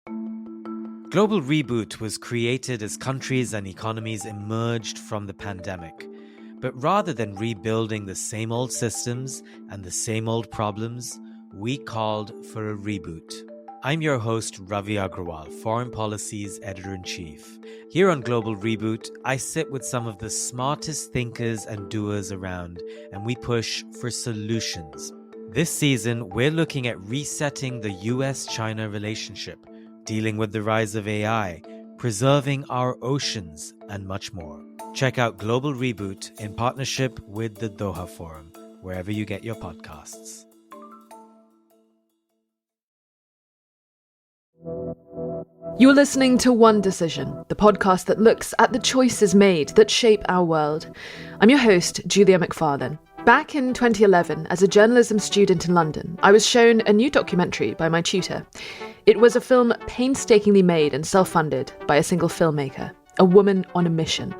Global Reboot was created as countries and economies emerged from the pandemic. But rather than rebuilding the same old systems and the same old problems, we called for a reboot. I'm your host, Ravi Agrawal, Foreign Policy's Editor-in-Chief. Here on Global Reboot, I sit with some of the smartest thinkers and doers around, and we push for solutions. This season, we're looking at resetting the US-China relationship, dealing with the rise of AI, preserving our oceans, and much more. Check out Global Reboot in partnership with the Doha Forum, wherever you get your podcasts. You're listening to One Decision, the podcast that looks at the choices made that shape our world. I'm your host, Julia Macfarlane. Back in 2011, as a journalism student in London, I was shown a new documentary by my tutor. It was a film painstakingly made and self-funded by a single filmmaker, a woman on a mission.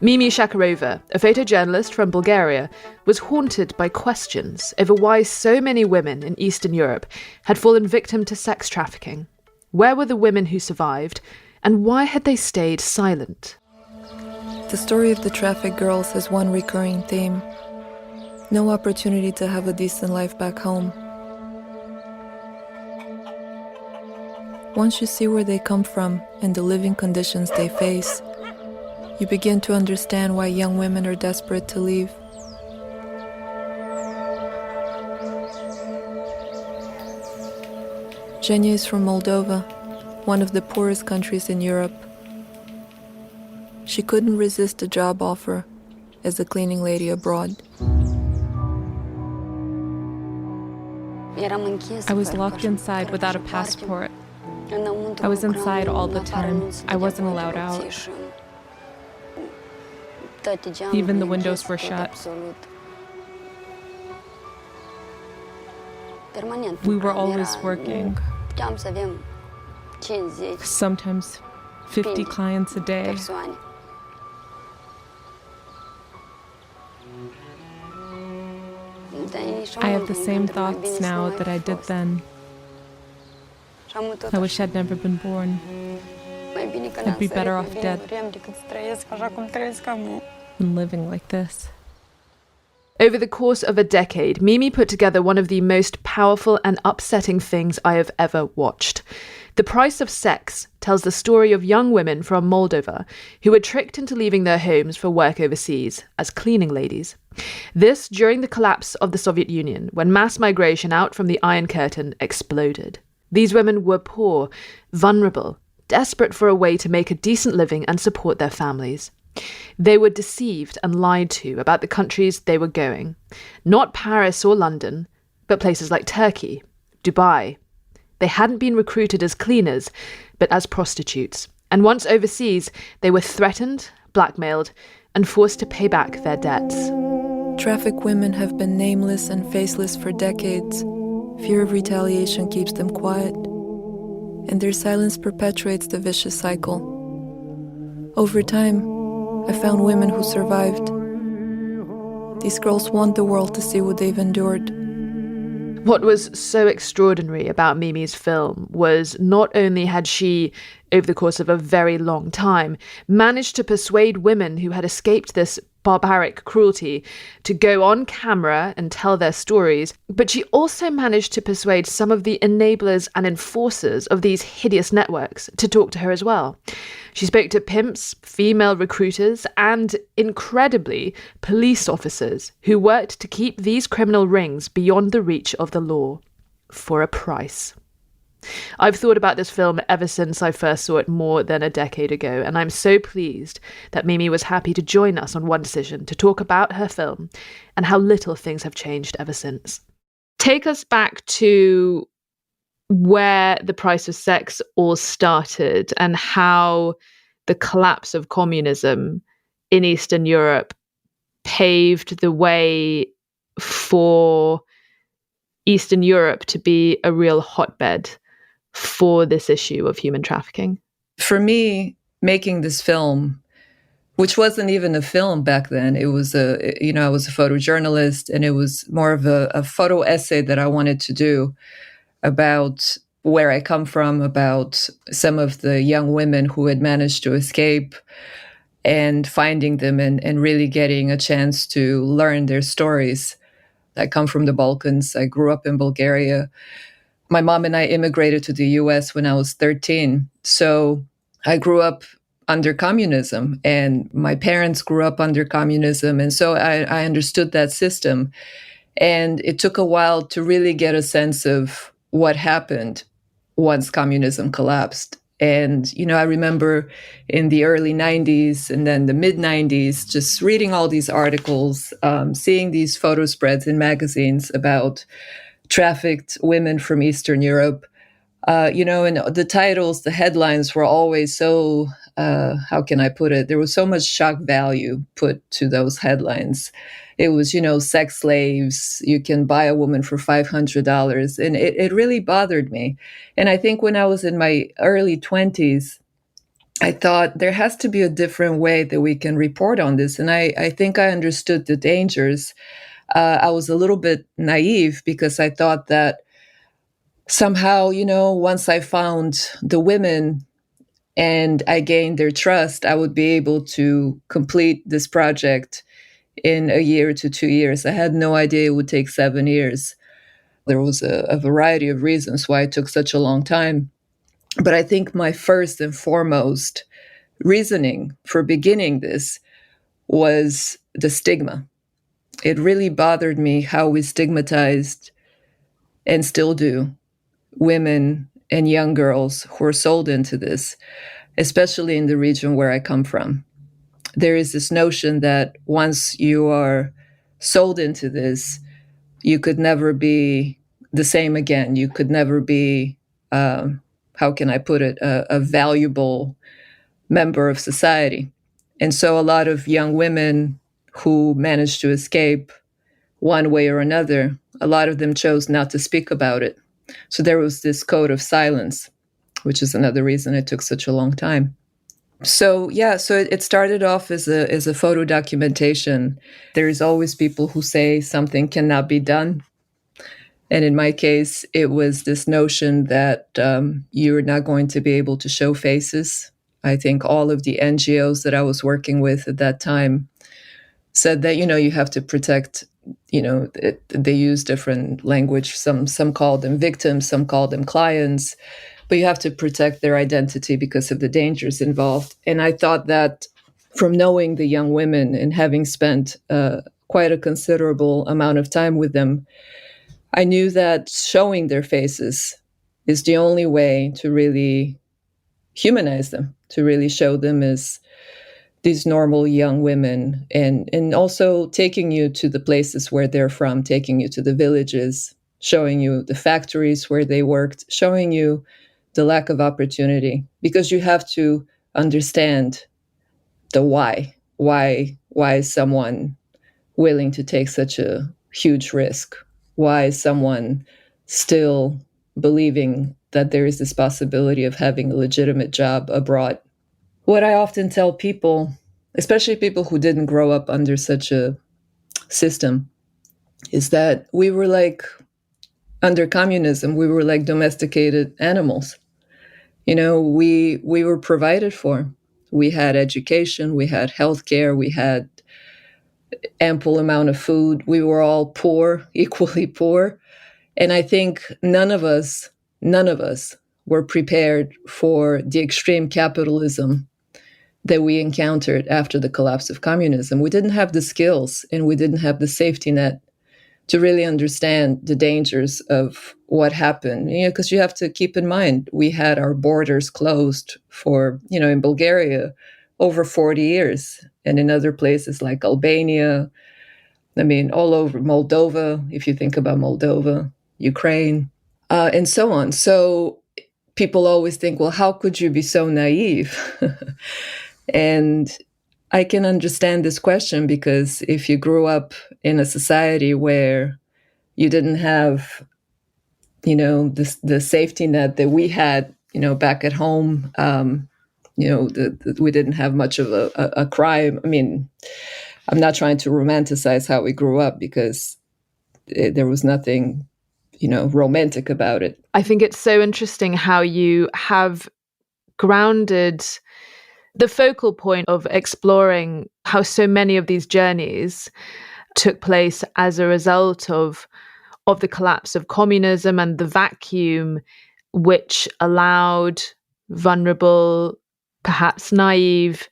Mimi Chakarova, a photojournalist from Bulgaria, was haunted by questions over why so many women in Eastern Europe had fallen victim to sex trafficking. Where were the women who survived, and why had they stayed silent? The story of the trafficked girls has one recurring theme: no opportunity to have a decent life back home. Once you see where they come from and the living conditions they face, you begin to understand why young women are desperate to leave. Zhenya is from Moldova, one of the poorest countries in Europe. She couldn't resist a job offer as a cleaning lady abroad. I was locked inside without a passport. I was inside all the time. I wasn't allowed out. Even the windows were shut. We were always working. Sometimes 50 clients a day. I have the same thoughts now that I did then. I wish I'd never been born. I'd be better off dead than living like this. Over the course of a decade, Mimi put together one of the most powerful and upsetting things I have ever watched. The Price of Sex tells the story of young women from Moldova who were tricked into leaving their homes for work overseas as cleaning ladies. This during the collapse of the Soviet Union, when mass migration out from the Iron Curtain exploded. These women were poor, vulnerable, desperate for a way to make a decent living and support their families. They were deceived and lied to about the countries they were going. Not Paris or London, but places like Turkey, Dubai. They hadn't been recruited as cleaners, but as prostitutes. And once overseas, they were threatened, blackmailed, and forced to pay back their debts. Trafficked women have been nameless and faceless for decades. Fear of retaliation keeps them quiet, and their silence perpetuates the vicious cycle. Over time, I found women who survived. These girls want the world to see what they've endured. What was so extraordinary about Mimi's film was not only had she, over the course of a very long time, managed to persuade women who had escaped this barbaric cruelty to go on camera and tell their stories, but she also managed to persuade some of the enablers and enforcers of these hideous networks to talk to her as well. She spoke to pimps, female recruiters, and, incredibly, police officers who worked to keep these criminal rings beyond the reach of the law, for a price. I've thought about this film ever since I first saw it more than a decade ago, and I'm so pleased that Mimi was happy to join us on One Decision to talk about her film and how little things have changed ever since. Take us back to where The Price of Sex all started and how the collapse of communism in Eastern Europe paved the way for Eastern Europe to be a real hotbed for this issue of human trafficking. For me, making this film, which wasn't even a film back then, it was I was a photojournalist, and it was more of a photo essay that I wanted to do about where I come from, about some of the young women who had managed to escape, and finding them and really getting a chance to learn their stories. I come from the Balkans. I grew up in Bulgaria. My mom and I immigrated to the US when I was 13. So I grew up under communism, and my parents grew up under communism. And so I understood that system. And it took a while to really get a sense of what happened once communism collapsed. And, I remember in the early 90s and then the mid 90s, just reading all these articles, seeing these photo spreads in magazines about trafficked women from Eastern Europe. And the titles, the headlines were always so, how can I put it? There was so much shock value put to those headlines. It was, sex slaves, you can buy a woman for $500. And it really bothered me. And I think when I was in my early 20s, I thought there has to be a different way that we can report on this. And I think I understood the dangers. I was a little bit naive because I thought that somehow, once I found the women and I gained their trust, I would be able to complete this project in a year to 2 years. I had no idea it would take 7 years. There was a variety of reasons why it took such a long time. But I think my first and foremost reasoning for beginning this was the stigma. It really bothered me how we stigmatized, and still do, women and young girls who are sold into this, especially in the region where I come from. There is this notion that once you are sold into this, you could never be the same again. You could never be, how can I put it, a valuable member of society. And so a lot of young women who managed to escape one way or another, a lot of them chose not to speak about it. So there was this code of silence, which is another reason it took such a long time. So it started off as a photo documentation. There is always people who say something cannot be done. And in my case, it was this notion that you're not going to be able to show faces. I think all of the NGOs that I was working with at that time said that, you have to protect, they use different language. Some call them victims, some call them clients. But you have to protect their identity because of the dangers involved. And I thought that from knowing the young women and having spent quite a considerable amount of time with them, I knew that showing their faces is the only way to really humanize them, to really show them as these normal young women, and also taking you to the places where they're from, taking you to the villages, showing you the factories where they worked, showing you the lack of opportunity, because you have to understand the why. Why is someone willing to take such a huge risk? Why is someone still believing that there is this possibility of having a legitimate job abroad? What I often tell people, especially people who didn't grow up under such a system, is that we were like, under communism, we were like domesticated animals. We were provided for. We had education, we had healthcare, we had ample amount of food. We were all poor, equally poor. And I think none of us were prepared for the extreme capitalism that we encountered after the collapse of communism. We didn't have the skills and we didn't have the safety net to really understand the dangers of what happened. Because you have to keep in mind, we had our borders closed for, in Bulgaria, over 40 years. And in other places like Albania, all over Moldova, if you think about Moldova, Ukraine, and so on. So people always think, well, how could you be so naive? And I can understand this question, because if you grew up in a society where you didn't have, the safety net that we had, back at home, we didn't have much of a crime. I'm not trying to romanticize how we grew up, because there was nothing, romantic about it. I think it's so interesting how you have grounded the focal point of exploring how so many of these journeys took place as a result of the collapse of communism and the vacuum which allowed vulnerable, perhaps naive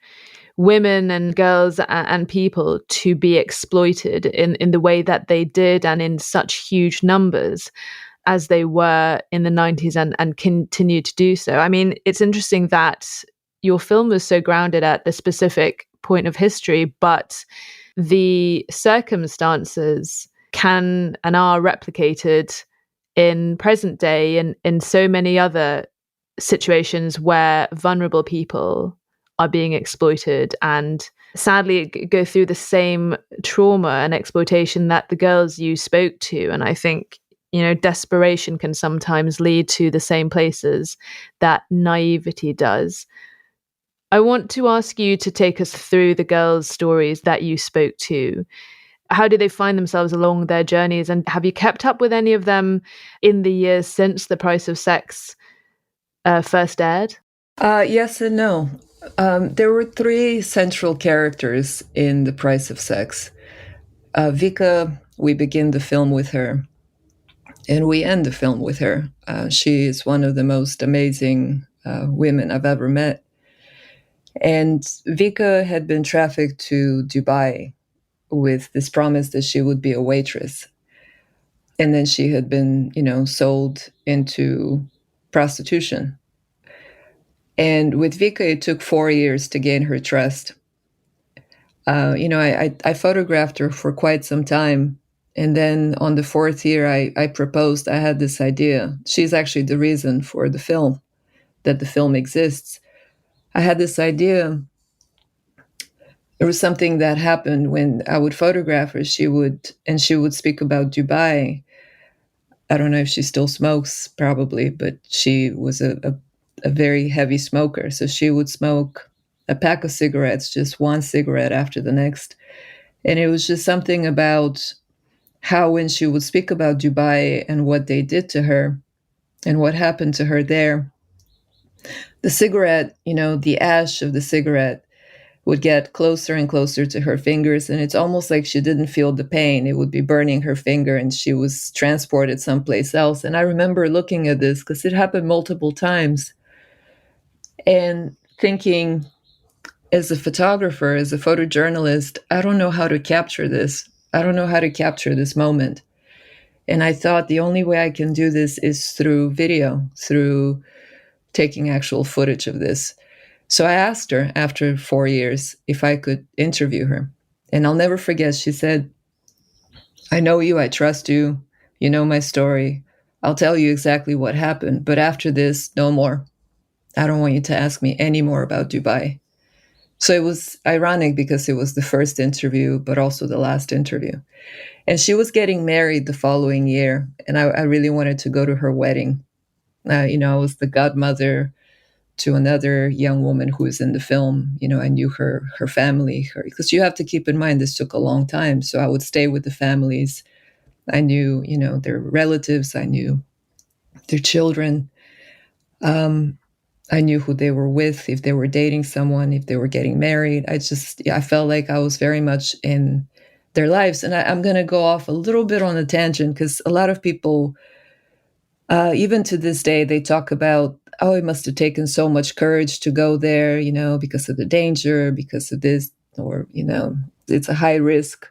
women and girls and people to be exploited in the way that they did and in such huge numbers as they were in the 90s and continue to do so. I mean, it's interesting that your film was so grounded at the specific point of history, but the circumstances can and are replicated in present day and in so many other situations where vulnerable people are being exploited and sadly go through the same trauma and exploitation that the girls you spoke to. And I think, desperation can sometimes lead to the same places that naivety does. I want to ask you to take us through the girls' stories that you spoke to. How do they find themselves along their journeys? And have you kept up with any of them in the years since The Price of Sex first aired? Yes and no. There were 3 central characters in The Price of Sex. Vika, we begin the film with her, and we end the film with her. She is one of the most amazing women I've ever met. And Vika had been trafficked to Dubai with this promise that she would be a waitress. And then she had been, sold into prostitution. And with Vika, it took 4 years to gain her trust. I photographed her for quite some time. And then on the 4th year, I proposed. I had this idea. She's actually the reason for the film, that the film exists. I had this idea. It was something that happened when I would photograph her. She would speak about Dubai. I don't know if she still smokes, probably, but she was a very heavy smoker. So she would smoke a pack of cigarettes, just one cigarette after the next. And it was just something about how when she would speak about Dubai and what they did to her and what happened to her there, the cigarette, the ash of the cigarette would get closer and closer to her fingers. And it's almost like she didn't feel the pain. It would be burning her finger and she was transported someplace else. And I remember looking at this because it happened multiple times and thinking, as a photographer, as a photojournalist, I don't know how to capture this. I don't know how to capture this moment. And I thought the only way I can do this is through video, through taking actual footage of this. So I asked her after 4 years if I could interview her. And I'll never forget, she said, I know you, I trust you, you know my story. I'll tell you exactly what happened. But after this, no more. I don't want you to ask me any more about Dubai. So it was ironic because it was the first interview, but also the last interview. And she was getting married the following year. And I really wanted to go to her wedding. I was the godmother to another young woman who was in the film. I knew her family, because you have to keep in mind this took a long time. So I would stay with the families. I knew, their relatives. I knew their children. I knew who they were with, if they were dating someone, if they were getting married. I felt like I was very much in their lives. And I'm going to go off a little bit on a tangent because a lot of people, even to this day, they talk about, oh, it must have taken so much courage to go there, because of the danger, because of this, or, it's a high risk,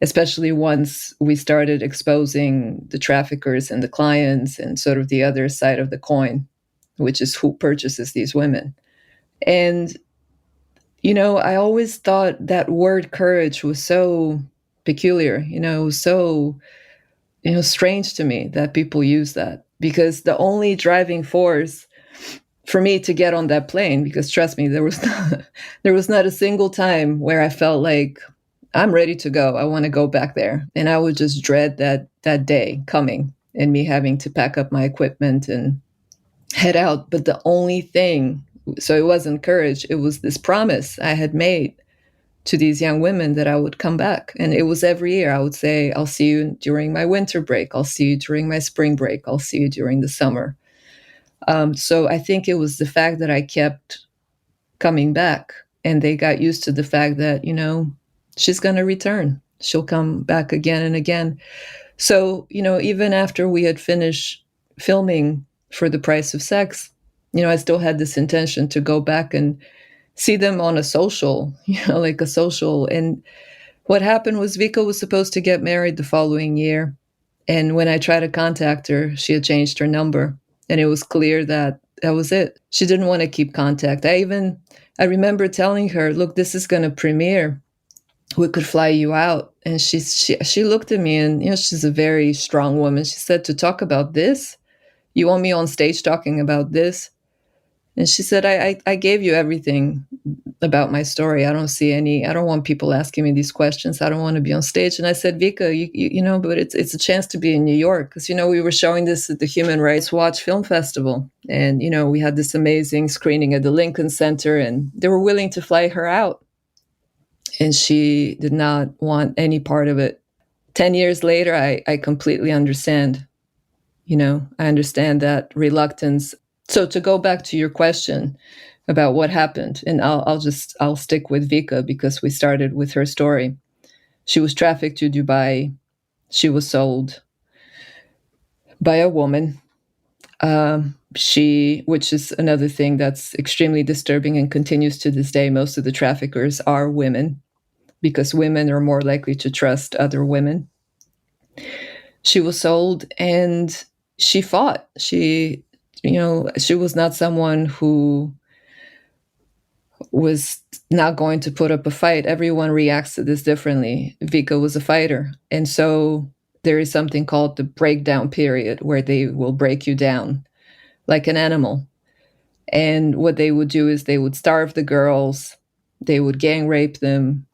especially once we started exposing the traffickers and the clients and sort of the other side of the coin, which is who purchases these women. And, I always thought that word courage was so peculiar, it was so, strange to me that people use that, because the only driving force for me to get on that plane, because trust me, there was not a single time where I felt like I'm ready to go. I want to go back there. And I would just dread that day coming and me having to pack up my equipment and head out. But the only thing, so it wasn't courage, it was this promise I had made to these young women that I would come back. And it was every year. I would say, I'll see you during my winter break. I'll see you during my spring break. I'll see you during the summer. So I think it was the fact that I kept coming back, and they got used to the fact that, she's going to return. She'll come back again and again. So, even after we had finished filming For the Price of Sex, I still had this intention to go back and see them on a social, like a social. And what happened was Vika was supposed to get married the following year. And when I tried to contact her, she had changed her number. And it was clear that was it. She didn't want to keep contact. I remember telling her, look, this is going to premiere. We could fly you out. And she looked at me, and, she's a very strong woman. She said, to talk about this? You want me on stage talking about this? And she said, I gave you everything about my story. I don't want people asking me these questions. I don't want to be on stage. And I said, Vika, but it's a chance to be in New York. Because, we were showing this at the Human Rights Watch Film Festival. And, we had this amazing screening at the Lincoln Center, and they were willing to fly her out. And she did not want any part of it. 10 years later, I completely understand. I understand that reluctance. So to go back to your question about what happened, and I'll stick with Vika because we started with her story. She was trafficked to Dubai. She was sold by a woman. Which is another thing that's extremely disturbing and continues to this day. Most of the traffickers are women because women are more likely to trust other women. She was sold and she fought. She was not someone who was not going to put up a fight. Everyone reacts to this differently. Vika was a fighter. And so there is something called the breakdown period where they will break you down like an animal. And what they would do is they would starve the girls. They would gang rape them.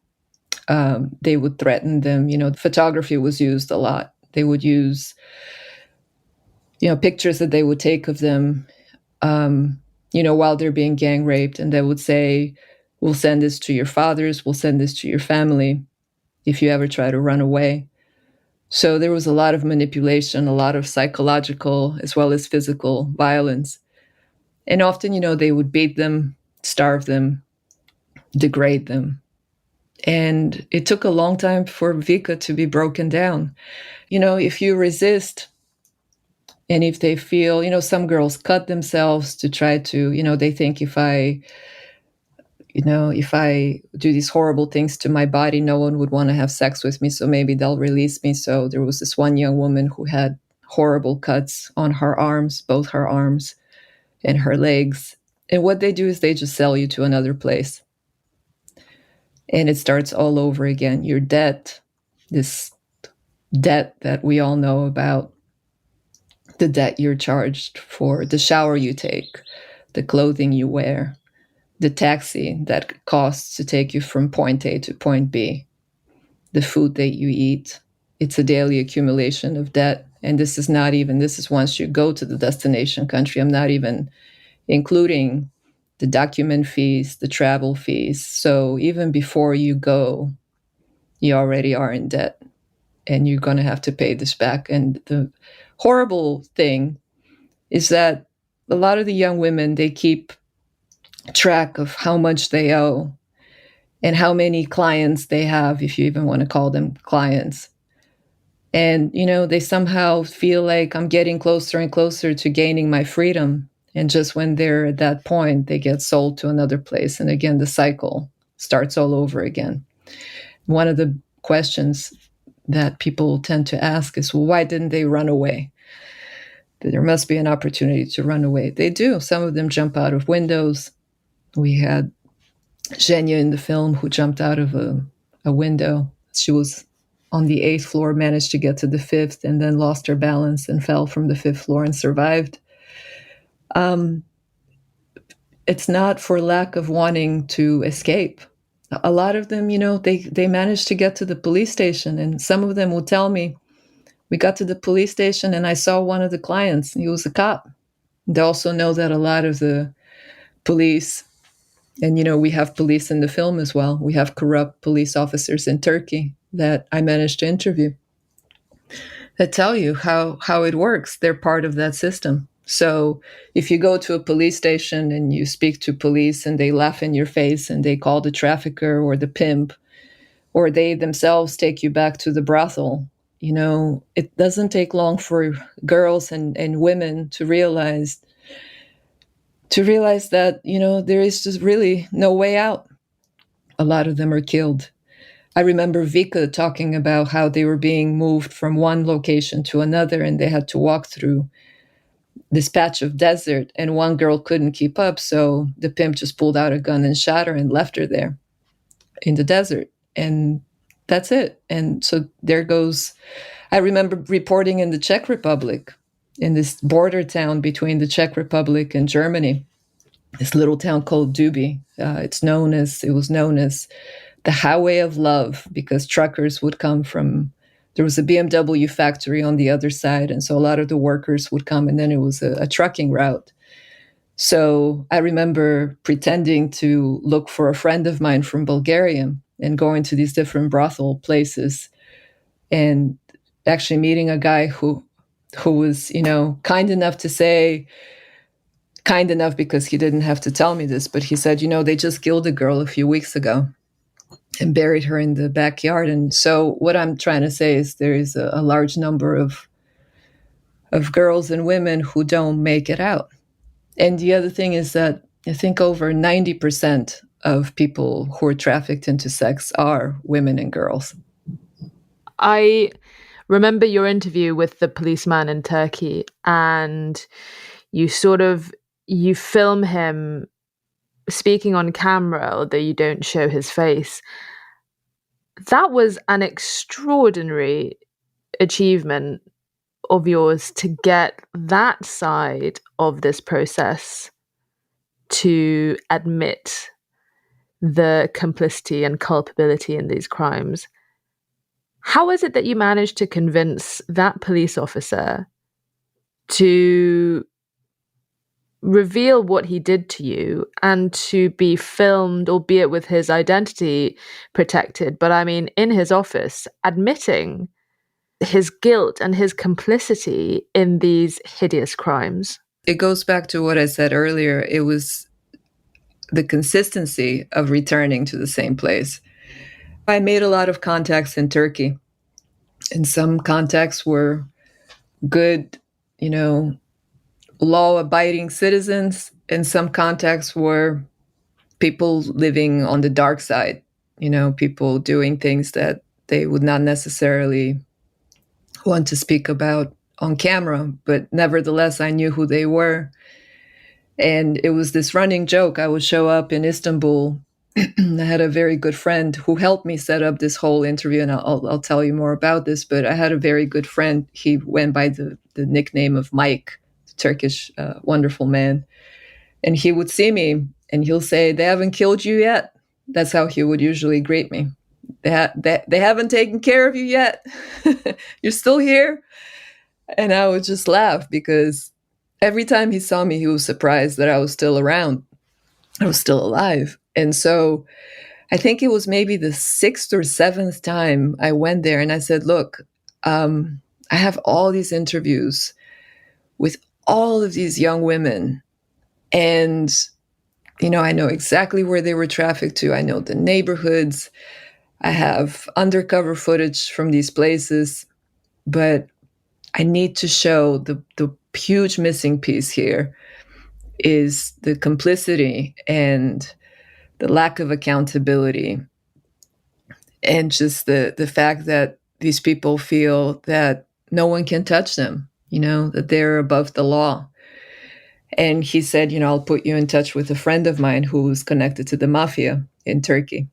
They would threaten them. Photography was used a lot. They would use pictures that they would take of them, while they're being gang raped. And they would say, we'll send this to your fathers, we'll send this to your family if you ever try to run away. So there was a lot of manipulation, a lot of psychological as well as physical violence. And often, they would beat them, starve them, degrade them. And it took a long time for Vika to be broken down. If you resist, and if they feel, some girls cut themselves to try to, they think if I do these horrible things to my body, no one would want to have sex with me. So maybe they'll release me. So there was this one young woman who had horrible cuts on her arms, both her arms and her legs. And what they do is they just sell you to another place. And it starts all over again. Your debt, this debt that we all know about, the debt you're charged for, the shower you take, the clothing you wear, the taxi that costs to take you from point A to point B, the food that you eat. It's a daily accumulation of debt. And this is once you go to the destination country. I'm not even including the document fees, the travel fees. So even before you go, you already are in debt and you're going to have to pay this back. And the horrible thing is that a lot of the young women, they keep track of how much they owe and how many clients they have, if you even want to call them clients. And, they somehow feel like I'm getting closer and closer to gaining my freedom. And just when they're at that point, they get sold to another place. And again, the cycle starts all over again. One of the questions that people tend to ask is, well, why didn't they run away? There must be an opportunity to run away. They do. Some of them jump out of windows. We had Zhenya in the film who jumped out of a window. She was on the 8th floor, managed to get to the 5th, and then lost her balance and fell from the 5th floor and survived. It's not for lack of wanting to escape. A lot of them, they managed to get to the police station, and some of them will tell me, we got to the police station and I saw one of the clients. He was a cop. They also know that a lot of the police And, we have police in the film as well. We have corrupt police officers in Turkey that I managed to interview that tell you how it works. They're part of that system. So if you go to a police station and you speak to police and they laugh in your face and they call the trafficker or the pimp, or they themselves take you back to the brothel, it doesn't take long for girls and women to realize that, there is just really no way out. A lot of them are killed. I remember Vika talking about how they were being moved from one location to another and they had to walk through this patch of desert, and one girl couldn't keep up, so the pimp just pulled out a gun and shot her and left her there in the desert. And that's it. And so there goes. I remember reporting in the Czech Republic, in this border town between the Czech Republic and Germany, this little town called Duby. It was known as the highway of love, because truckers would come from, there was a BMW factory on the other side. And so a lot of the workers would come, and then it was a trucking route. So I remember pretending to look for a friend of mine from Bulgaria and going to these different brothel places and actually meeting a guy who was, kind enough to say, kind enough because he didn't have to tell me this, but he said, they just killed a girl a few weeks ago and buried her in the backyard. And so what I'm trying to say is there is a large number of girls and women who don't make it out. And the other thing is that I think over 90% of people who are trafficked into sex are women and girls. I remember your interview with the policeman in Turkey, and you film him speaking on camera, although you don't show his face. That was an extraordinary achievement of yours to get that side of this process to admit the complicity and culpability in these crimes. How is it that you managed to convince that police officer to reveal what he did to you and to be filmed, albeit with his identity protected, but I mean in his office, admitting his guilt and his complicity in these hideous crimes? It goes back to what I said earlier. It was the consistency of returning to the same place. I made a lot of contacts in Turkey, and some contacts were good, law-abiding citizens, and some contacts were people living on the dark side, people doing things that they would not necessarily want to speak about on camera, but nevertheless, I knew who they were. And it was this running joke. I would show up in Istanbul. I had a very good friend who helped me set up this whole interview, and I'll tell you more about this, but I had a very good friend. He went by the nickname of Mike, Turkish, wonderful man. And he would see me and he'll say, "They haven't killed you yet." That's how he would usually greet me. They haven't taken care of you yet. You're still here. And I would just laugh because every time he saw me, he was surprised that I was still around. I was still alive. And so I think it was maybe the 6th or 7th time I went there and I said, "Look, I have all these interviews with all of these young women. And, I know exactly where they were trafficked to. I know the neighborhoods. I have undercover footage from these places. But I need to show the huge missing piece here is the complicity and the lack of accountability. And just the fact that these people feel that no one can touch them, that they're above the law." And he said, "I'll put you in touch with a friend of mine who was connected to the mafia in Turkey."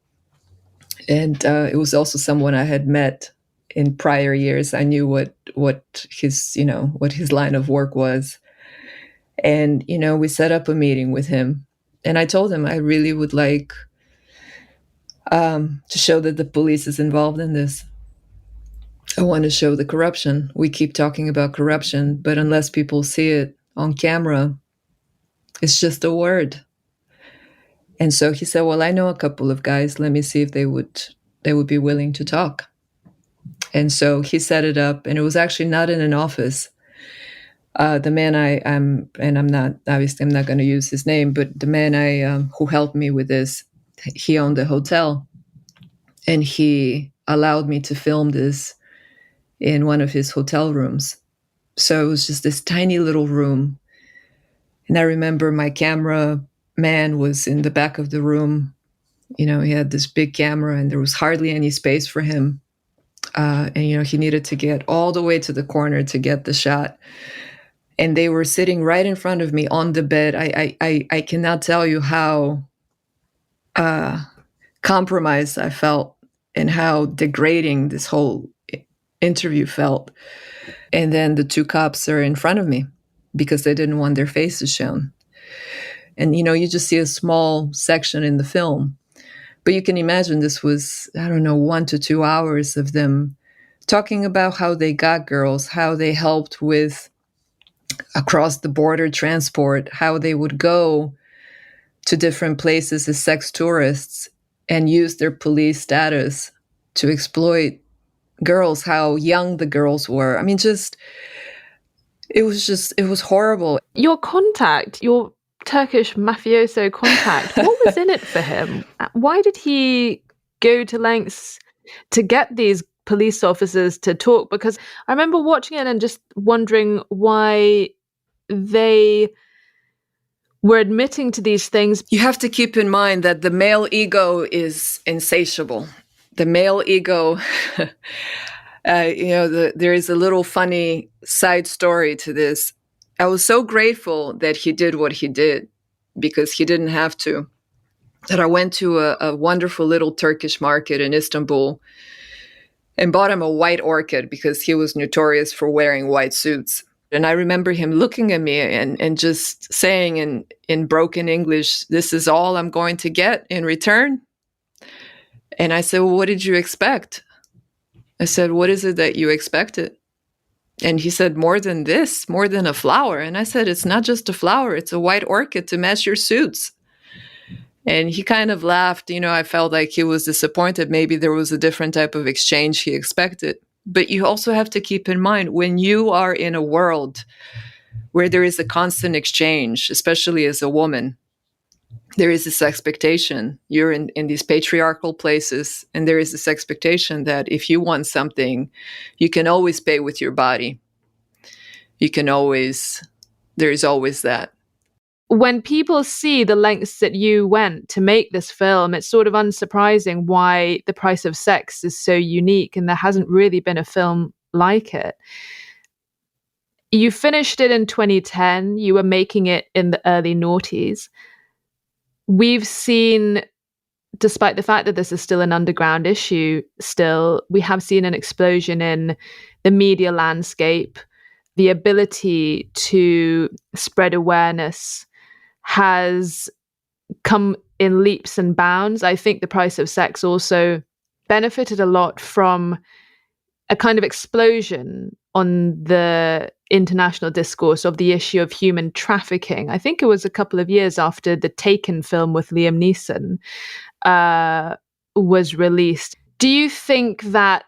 And it was also someone I had met in prior years. I knew what his line of work was. And, we set up a meeting with him. And I told him I really would like to show that the police is involved in this. I want to show the corruption. We keep talking about corruption, but unless people see it on camera, it's just a word. And so he said, well, I know a couple of guys. Let me see if they would be willing to talk. And so he set it up, and it was actually not in an office. The man I'm not going to use his name, but the man who helped me with this, he owned a hotel, and he allowed me to film this in one of his hotel rooms. So it was just this tiny little room. And I remember my camera man was in the back of the room. He had this big camera, and there was hardly any space for him. And he needed to get all the way to the corner to get the shot. And they were sitting right in front of me on the bed. I cannot tell you how compromised I felt and how degrading this whole interview felt. And then the two cops are in front of me because they didn't want their faces shown. And, you just see a small section in the film. But you can imagine this was, 1 to 2 hours of them talking about how they got girls, how they helped with across the border transport, how they would go to different places as sex tourists and use their police status to exploit girls, how young the girls were. I mean, it was horrible. Your contact, your Turkish mafioso contact, what was in it for him? Why did he go to lengths to get these police officers to talk? Because I remember watching it and just wondering why they were admitting to these things. You have to keep in mind that the male ego is insatiable. The male ego, there is a little funny side story to this. I was so grateful that he did what he did because he didn't have to. That I went to a wonderful little Turkish market in Istanbul and bought him a white orchid because he was notorious for wearing white suits. And I remember him looking at me and just saying in broken English, "This is all I'm going to get in return." And I said, "Well, what did you expect?" I said, "What is it that you expected?" And he said, "More than this, more than a flower." And I said, "It's not just a flower, it's a white orchid to match your suits." And he kind of laughed. I felt like he was disappointed. Maybe there was a different type of exchange he expected. But you also have to keep in mind, when you are in a world where there is a constant exchange, especially as a woman, there is this expectation. You're in these patriarchal places, and there is this expectation that if you want something, you can always pay with your body. There is always that. When people see the lengths that you went to make this film, it's sort of unsurprising why The Price of Sex is so unique, and there hasn't really been a film like it. You finished it in 2010. You were making it in the early noughties. We've seen, despite the fact that this is still an underground issue, we have seen an explosion in the media landscape. The ability to spread awareness has come in leaps and bounds. I think The Price of Sex also benefited a lot from a kind of explosion on the international discourse of the issue of human trafficking. I think it was a couple of years after the Taken film with Liam Neeson was released. Do you think that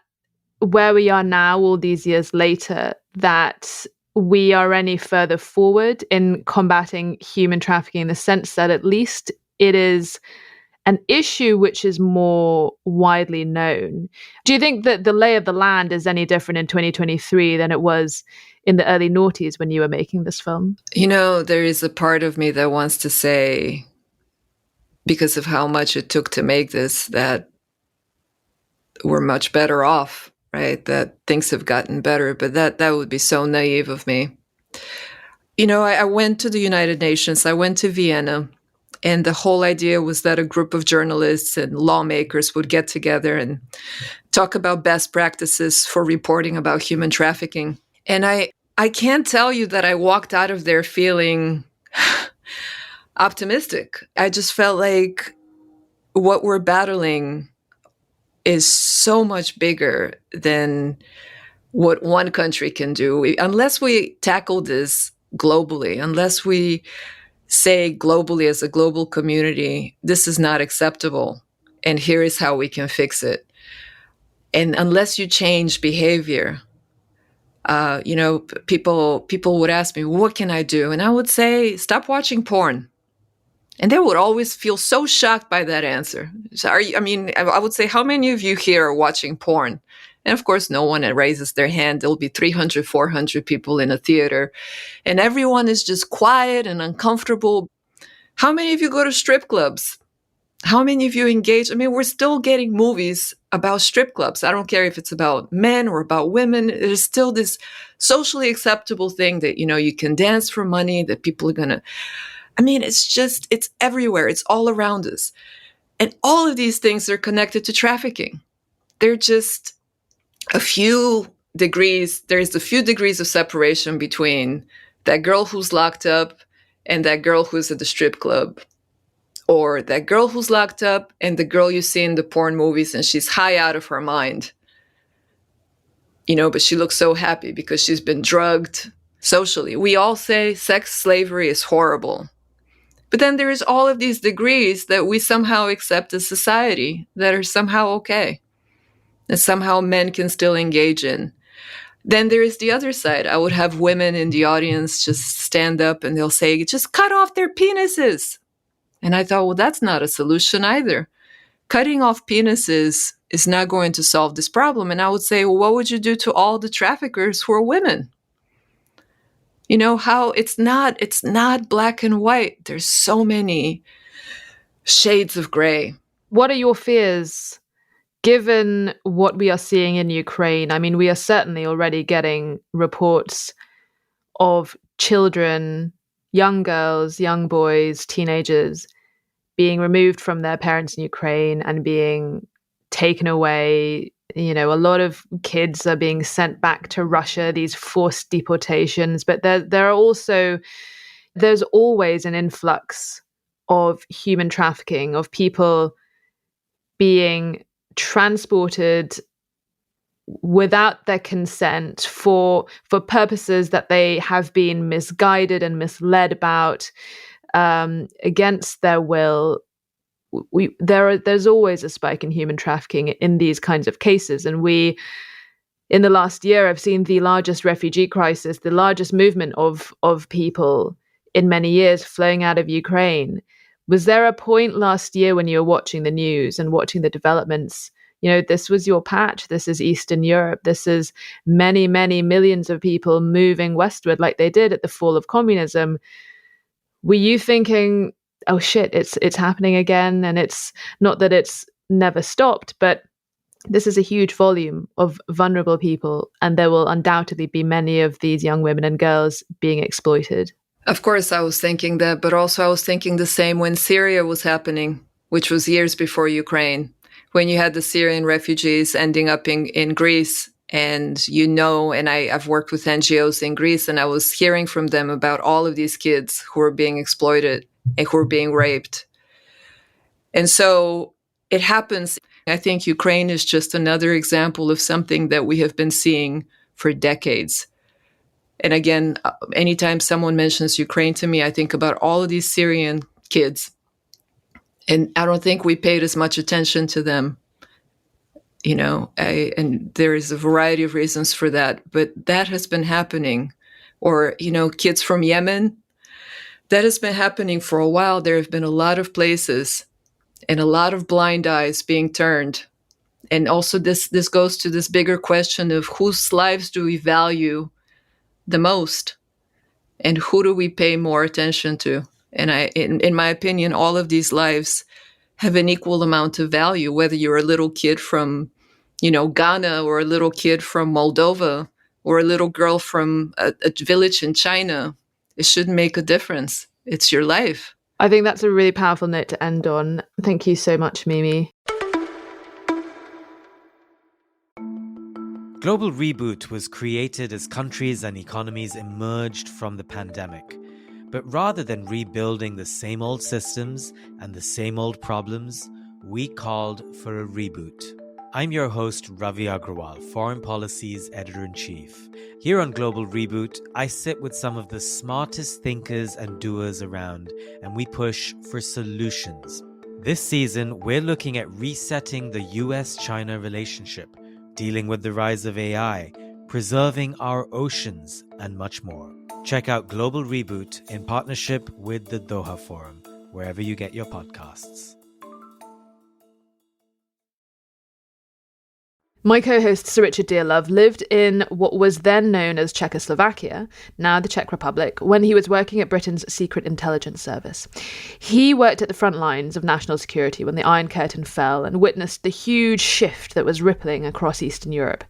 where we are now, all these years later, that we are any further forward in combating human trafficking, in the sense that at least it is an issue which is more widely known? Do you think that the lay of the land is any different in 2023 than it was in the early noughties when you were making this film? There is a part of me that wants to say, because of how much it took to make this, that we're much better off, right? That things have gotten better, but that would be so naive of me. I went to the United Nations, I went to Vienna, and the whole idea was that a group of journalists and lawmakers would get together and talk about best practices for reporting about human trafficking. And I can't tell you that I walked out of there feeling optimistic. I just felt like what we're battling is so much bigger than what one country can do. Unless we tackle this globally, unless we say globally as a global community, this is not acceptable, and here is how we can fix it. And unless you change behavior, people would ask me, what can I do? And I would say, stop watching porn. And they would always feel so shocked by that answer. So I would say, how many of you here are watching porn? And of course, no one raises their hand. There'll be 300, 400 people in a theater, and everyone is just quiet and uncomfortable. How many of you go to strip clubs? How many of you engage? I mean, we're still getting movies about strip clubs. I don't care if it's about men or about women. There's still this socially acceptable thing that, you can dance for money, that people are going to... it's everywhere. It's all around us. And all of these things are connected to trafficking. They're just a few degrees. There's a few degrees of separation between that girl who's locked up and that girl who's at the strip club, or that girl who's locked up and the girl you see in the porn movies and she's high out of her mind, but she looks so happy because she's been drugged socially. We all say sex slavery is horrible. But then there is all of these degrees that we somehow accept as society that are somehow okay, that somehow men can still engage in. Then there is the other side. I would have women in the audience just stand up and they'll say, just cut off their penises. And I thought, well, that's not a solution either. Cutting off penises is not going to solve this problem. And I would say, well, what would you do to all the traffickers who are women? How it's not black and white. There's so many shades of gray. What are your fears, given what we are seeing in Ukraine? I mean, we are certainly already getting reports of children, young girls, young boys, teenagers being removed from their parents in Ukraine and being taken away. A lot of kids are being sent back to Russia, these forced deportations. But there's always an influx of human trafficking, of people being transported without their consent for purposes that they have been misguided and misled about, against their will. There's always a spike in human trafficking in these kinds of cases. And we, in the last year, have seen the largest refugee crisis, the largest movement of people in many years flowing out of Ukraine. Was there a point last year when you were watching the news and watching the developments? This was your patch. This is Eastern Europe. This is many, many millions of people moving westward like they did at the fall of communism. Were you thinking, oh shit, it's happening again? And it's not that it's never stopped, but this is a huge volume of vulnerable people, and there will undoubtedly be many of these young women and girls being exploited. Of course, I was thinking that, but also I was thinking the same when Syria was happening, which was years before Ukraine, when you had the Syrian refugees ending up in Greece. And I've worked with NGOs in Greece, and I was hearing from them about all of these kids who are being exploited and who are being raped. And so it happens. I think Ukraine is just another example of something that we have been seeing for decades. And again, anytime someone mentions Ukraine to me, I think about all of these Syrian kids. And I don't think we paid as much attention to them. And there is a variety of reasons for that, but that has been happening. Or, kids from Yemen, that has been happening for a while. There have been a lot of places and a lot of blind eyes being turned. And also this goes to this bigger question of whose lives do we value the most and who do we pay more attention to? And in my opinion, all of these lives have an equal amount of value, whether you're a little kid from, Ghana, or a little kid from Moldova, or a little girl from a village in China. It shouldn't make a difference. It's your life. I think that's a really powerful note to end on. Thank you so much, Mimi. Global Reboot was created as countries and economies emerged from the pandemic. But rather than rebuilding the same old systems and the same old problems, we called for a reboot. I'm your host, Ravi Agrawal, Foreign Policy's Editor-in-Chief. Here on Global Reboot, I sit with some of the smartest thinkers and doers around, and we push for solutions. This season, we're looking at resetting the US-China relationship, dealing with the rise of AI, preserving our oceans, and much more. Check out Global Reboot in partnership with the Doha Forum, wherever you get your podcasts. My co-host Sir Richard Dearlove lived in what was then known as Czechoslovakia, now the Czech Republic, when he was working at Britain's Secret Intelligence Service. He worked at the front lines of national security when the Iron Curtain fell and witnessed the huge shift that was rippling across Eastern Europe.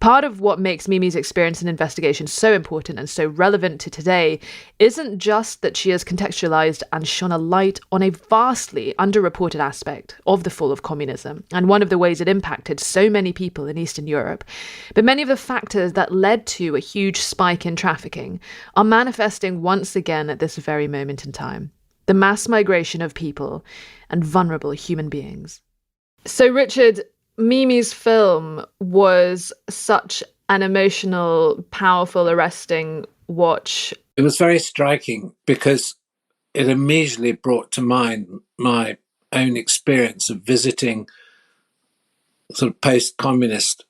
Part of what makes Mimi's experience and investigation so important and so relevant to today isn't just that she has contextualized and shone a light on a vastly underreported aspect of the fall of communism and one of the ways it impacted so many people in Eastern Europe, but many of the factors that led to a huge spike in trafficking are manifesting once again at this very moment in time. The mass migration of people and vulnerable human beings. So, Richard, Mimi's film was such an emotional, powerful, arresting watch. It was very striking because it immediately brought to mind my own experience of visiting sort of post-communist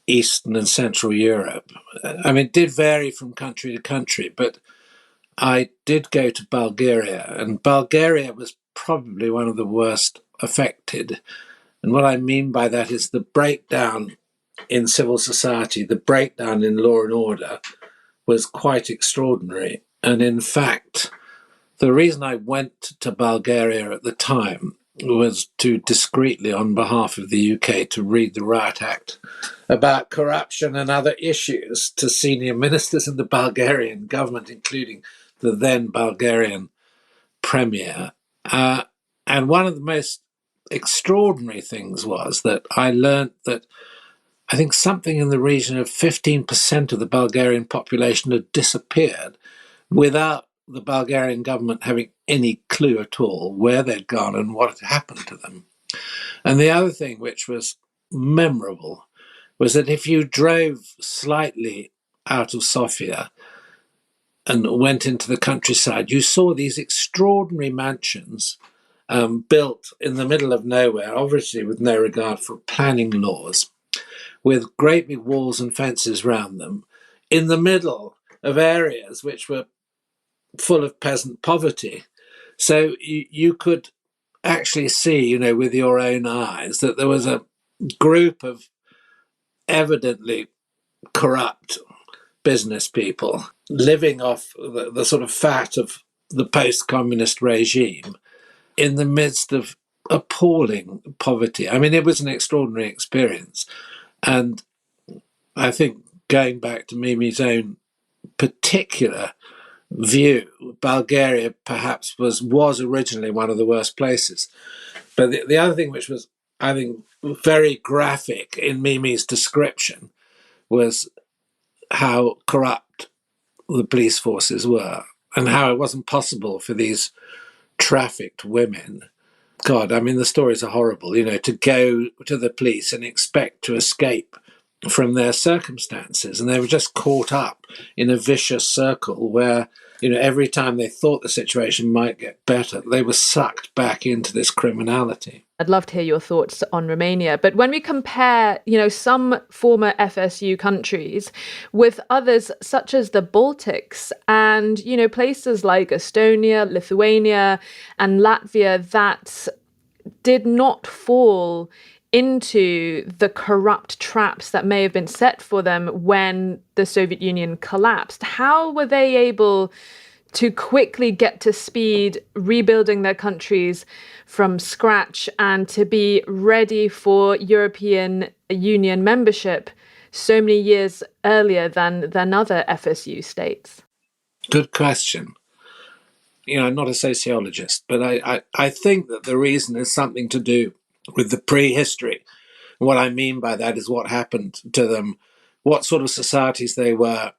Eastern and Central Europe. I mean, it did vary from country to country, but I did go to Bulgaria, and Bulgaria was probably one of the worst affected. And what I mean by that is the breakdown in civil society, the breakdown in law and order was quite extraordinary. And in fact, the reason I went to Bulgaria at the time was to discreetly, on behalf of the UK, to read the Riot Act about corruption and other issues to senior ministers in the Bulgarian government, including the then Bulgarian premier. And one of the most extraordinary things was that I learned that I think something in the region of 15% of the Bulgarian population had disappeared without the Bulgarian government having any clue at all where they'd gone and what had happened to them. And the other thing which was memorable was that if you drove slightly out of Sofia and went into the countryside, you saw these extraordinary mansions built in the middle of nowhere, obviously with no regard for planning laws, with great big walls and fences round them, in the middle of areas which were full of peasant poverty. So you could actually see, with your own eyes, that there was a group of evidently corrupt business people living off the sort of fat of the post-communist regime in the midst of appalling poverty. I mean, it was an extraordinary experience. And I think going back to Mimi's own particular view, Bulgaria perhaps was originally one of the worst places. But the other thing which was, I think, very graphic in Mimi's description was how corrupt the police forces were and how it wasn't possible for these trafficked women. God, I mean, the stories are horrible, to go to the police and expect to escape from their circumstances. And they were just caught up in a vicious circle where, every time they thought the situation might get better, they were sucked back into this criminality. I'd love to hear your thoughts on Romania. But when we compare, some former FSU countries with others such as the Baltics and, places like Estonia, Lithuania, and Latvia that did not fall into the corrupt traps that may have been set for them when the Soviet Union collapsed, how were they able to quickly get to speed, rebuilding their countries from scratch and to be ready for European Union membership so many years earlier than other FSU states? Good question. I'm not a sociologist, but I think that the reason is something to do with the prehistory. What I mean by that is what happened to them, what sort of societies they were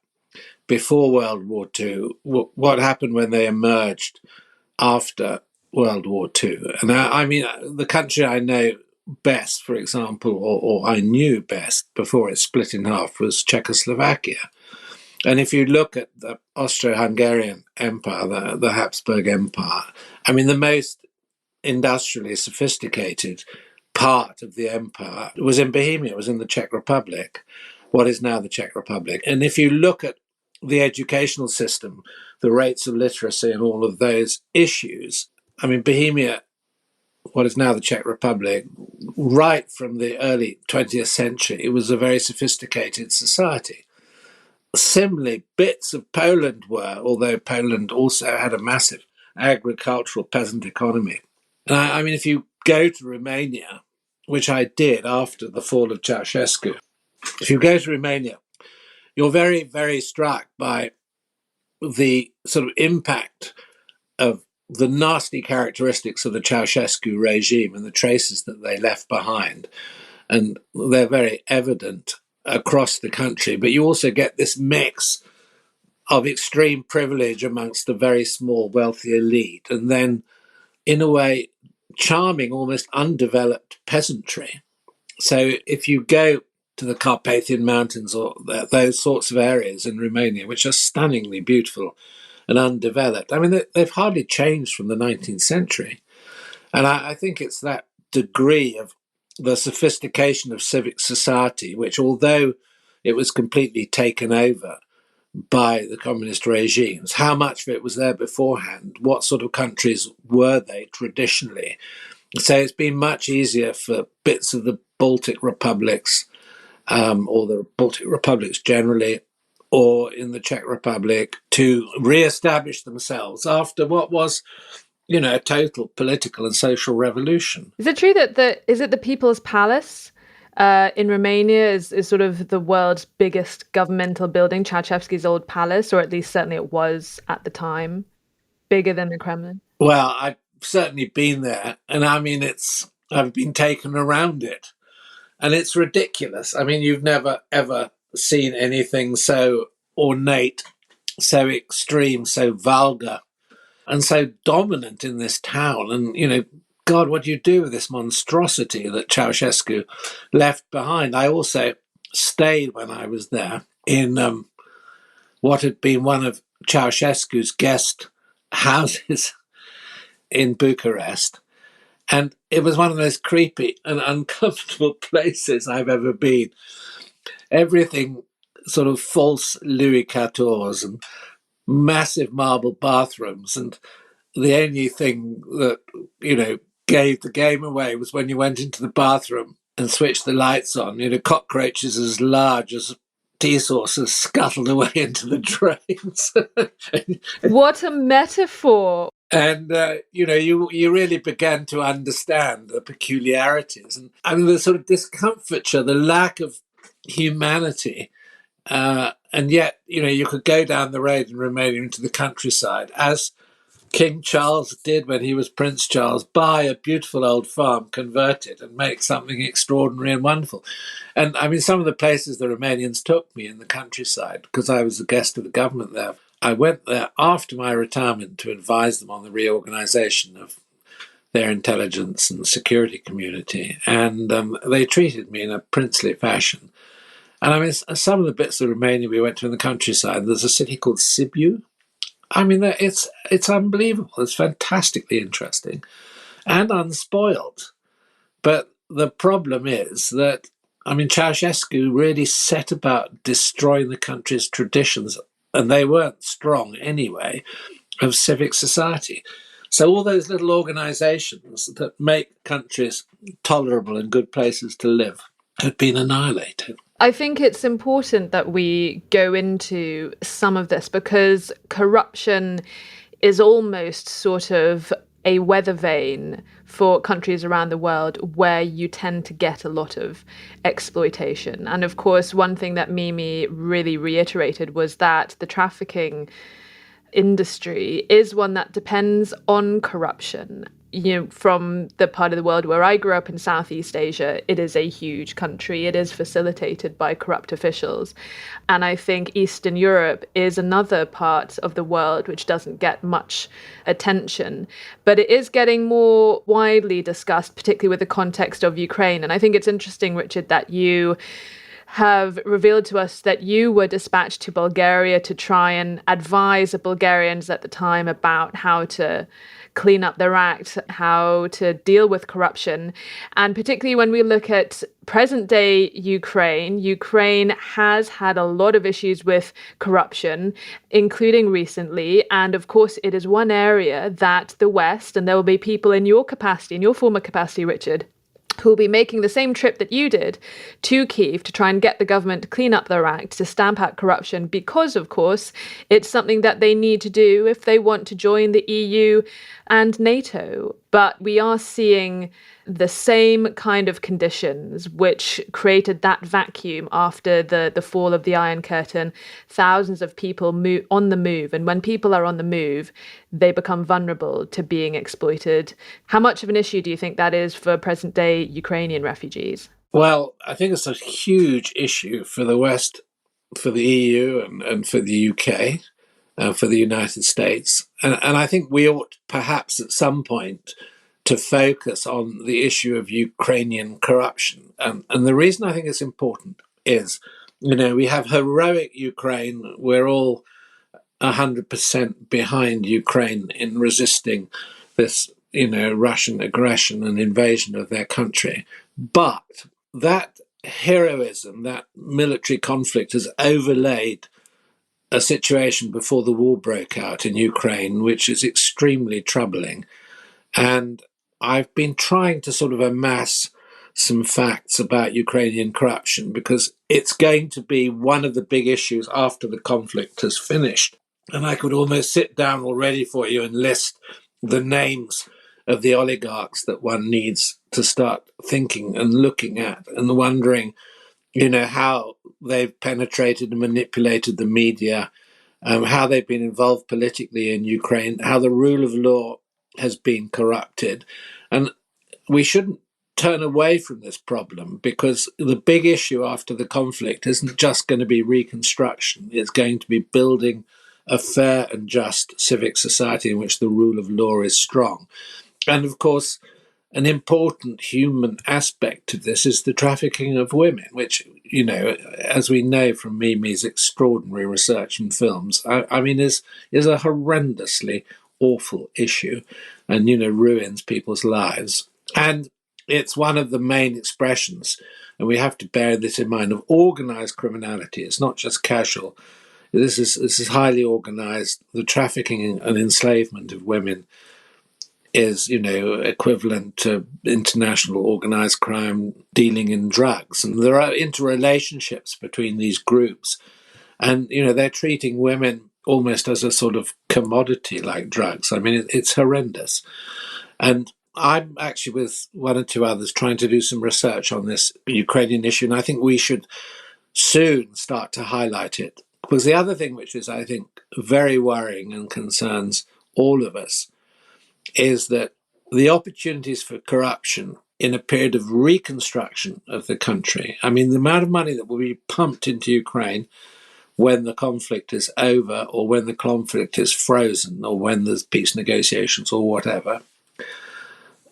before World War II, what happened when they emerged after World War II. And I mean, the country I know best, for example, or I knew best before it split in half, was Czechoslovakia. And if you look at the Austro-Hungarian Empire, the Habsburg Empire, I mean, the most industrially sophisticated part of the empire was in Bohemia, was in the Czech Republic, what is now the Czech Republic. And if you look at the educational system, the rates of literacy and all of those issues, I mean, Bohemia, what is now the Czech Republic, right from the early 20th century, it was a very sophisticated society. Similarly, bits of Poland were, although Poland also had a massive agricultural peasant economy. And I mean, if you go to Romania, which I did after the fall of Ceausescu, if you go to Romania, you're very, very struck by the sort of impact of the nasty characteristics of the Ceausescu regime and the traces that they left behind. And they're very evident across the country. But you also get this mix of extreme privilege amongst the very small, wealthy elite, and then, in a way, charming, almost undeveloped peasantry. So if you go to the Carpathian Mountains or those sorts of areas in Romania, which are stunningly beautiful and undeveloped, I mean, they've hardly changed from the 19th century. And I think it's that degree of the sophistication of civic society, which, although it was completely taken over by the communist regimes, how much of it was there beforehand? What sort of countries were they traditionally? So it's been much easier for bits of the Baltic republics, or the Baltic republics generally, or in the Czech Republic, to re-establish themselves after what was, a total political and social revolution. Is it true that the People's Palace in Romania is sort of the world's biggest governmental building, Ceausescu's old palace, or at least certainly it was at the time, bigger than the Kremlin? Well, I've certainly been there, and I mean, I've been taken around it, and it's ridiculous. I mean, you've never, ever seen anything so ornate, so extreme, so vulgar, and so dominant in this town. And, God, what do you do with this monstrosity that Ceausescu left behind? I also stayed when I was there in what had been one of Ceausescu's guest houses in Bucharest. And it was one of the most creepy and uncomfortable places I've ever been. Everything sort of false Louis XIV and massive marble bathrooms. And the only thing that, gave the game away was when you went into the bathroom and switched the lights on, cockroaches as large as tea saucers scuttled away into the drains. What a metaphor. And, you really began to understand the peculiarities. And I mean, the sort of discomfiture, the lack of humanity. And yet, you could go down the road in Romania into the countryside, as King Charles did when he was Prince Charles, buy a beautiful old farm, convert it, and make something extraordinary and wonderful. And I mean, some of the places the Romanians took me in the countryside, because I was a guest of the government there, I went there after my retirement to advise them on the reorganization of their intelligence and security community. And they treated me in a princely fashion. And I mean, some of the bits of Romania we went to in the countryside, there's a city called Sibiu. I mean, it's unbelievable. It's fantastically interesting and unspoiled. But the problem is that, I mean, Ceausescu really set about destroying the country's traditions, and they weren't strong anyway, of civic society. So all those little organizations that make countries tolerable and good places to live had been annihilated. I think it's important that we go into some of this, because corruption is almost sort of a weather vane for countries around the world where you tend to get a lot of exploitation. And of course, one thing that Mimi really reiterated was that the trafficking industry is one that depends on corruption. from the part of the world where I grew up in Southeast Asia, it is a huge country. It is facilitated by corrupt officials. And I think Eastern Europe is another part of the world which doesn't get much attention. But it is getting more widely discussed, particularly with the context of Ukraine. And I think it's interesting, Richard, that you have revealed to us that you were dispatched to Bulgaria to try and advise the Bulgarians at the time about how to clean up their act, how to deal with corruption. And particularly when we look at present-day Ukraine has had a lot of issues with corruption, including recently. And of course, it is one area that the West, and there will be people in your capacity, in your former capacity, Richard, who will be making the same trip that you did to Kyiv to try and get the government to clean up their act, to stamp out corruption, because, of course, it's something that they need to do if they want to join the EU and NATO. But we are seeing the same kind of conditions which created that vacuum after the fall of the Iron Curtain. Thousands of people on the move. And when people are on the move, they become vulnerable to being exploited. How much of an issue do you think that is for present-day Ukrainian refugees? Well, I think it's a huge issue for the West, for the EU and for the UK, for the United States. And I think we ought perhaps at some point to focus on the issue of Ukrainian corruption. And the reason I think it's important is, we have heroic Ukraine. We're all 100% behind Ukraine in resisting this, Russian aggression and invasion of their country. But that heroism, that military conflict has overlaid a situation before the war broke out in Ukraine, which is extremely troubling. And I've been trying to sort of amass some facts about Ukrainian corruption because it's going to be one of the big issues after the conflict has finished. And I could almost sit down already for you and list the names of the oligarchs that one needs to start thinking and looking at and wondering, how they've penetrated and manipulated the media, how they've been involved politically in Ukraine, how the rule of law has been corrupted. And we shouldn't turn away from this problem because the big issue after the conflict isn't just going to be reconstruction. It's going to be building a fair and just civic society in which the rule of law is strong. And of course, an important human aspect of this is the trafficking of women, which, as we know from Mimi's extraordinary research and films, is a horrendously awful issue and, ruins people's lives. And it's one of the main expressions, and we have to bear this in mind, of organised criminality. It's not just casual. This is highly organised. The trafficking and enslavement of women is, equivalent to international organised crime dealing in drugs. And there are interrelationships between these groups. And, they're treating women almost as a sort of commodity like drugs. It's horrendous. And I'm actually with one or two others trying to do some research on this Ukrainian issue. And I think we should soon start to highlight it. Because the other thing which is, I think, very worrying and concerns all of us is that the opportunities for corruption in a period of reconstruction of the country, the amount of money that will be pumped into Ukraine when the conflict is over or when the conflict is frozen or when there's peace negotiations or whatever,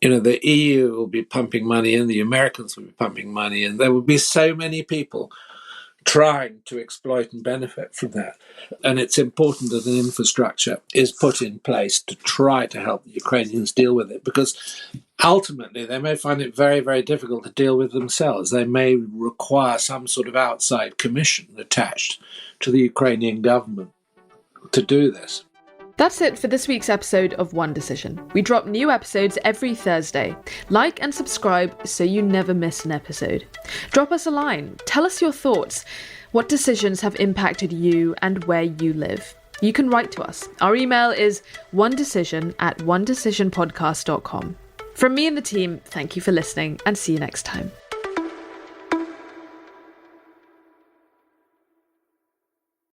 the EU will be pumping money in, the Americans will be pumping money in. There will be so many people trying to exploit and benefit from that. And it's important that an infrastructure is put in place to try to help the Ukrainians deal with it, because ultimately they may find it very, very difficult to deal with themselves. They may require some sort of outside commission attached to the Ukrainian government to do this. That's it for this week's episode of One Decision. We drop new episodes every Thursday. Like and subscribe so you never miss an episode. Drop us a line. Tell us your thoughts. What decisions have impacted you and where you live? You can write to us. Our email is onedecision@onedecisionpodcast.com. From me and the team, thank you for listening and see you next time.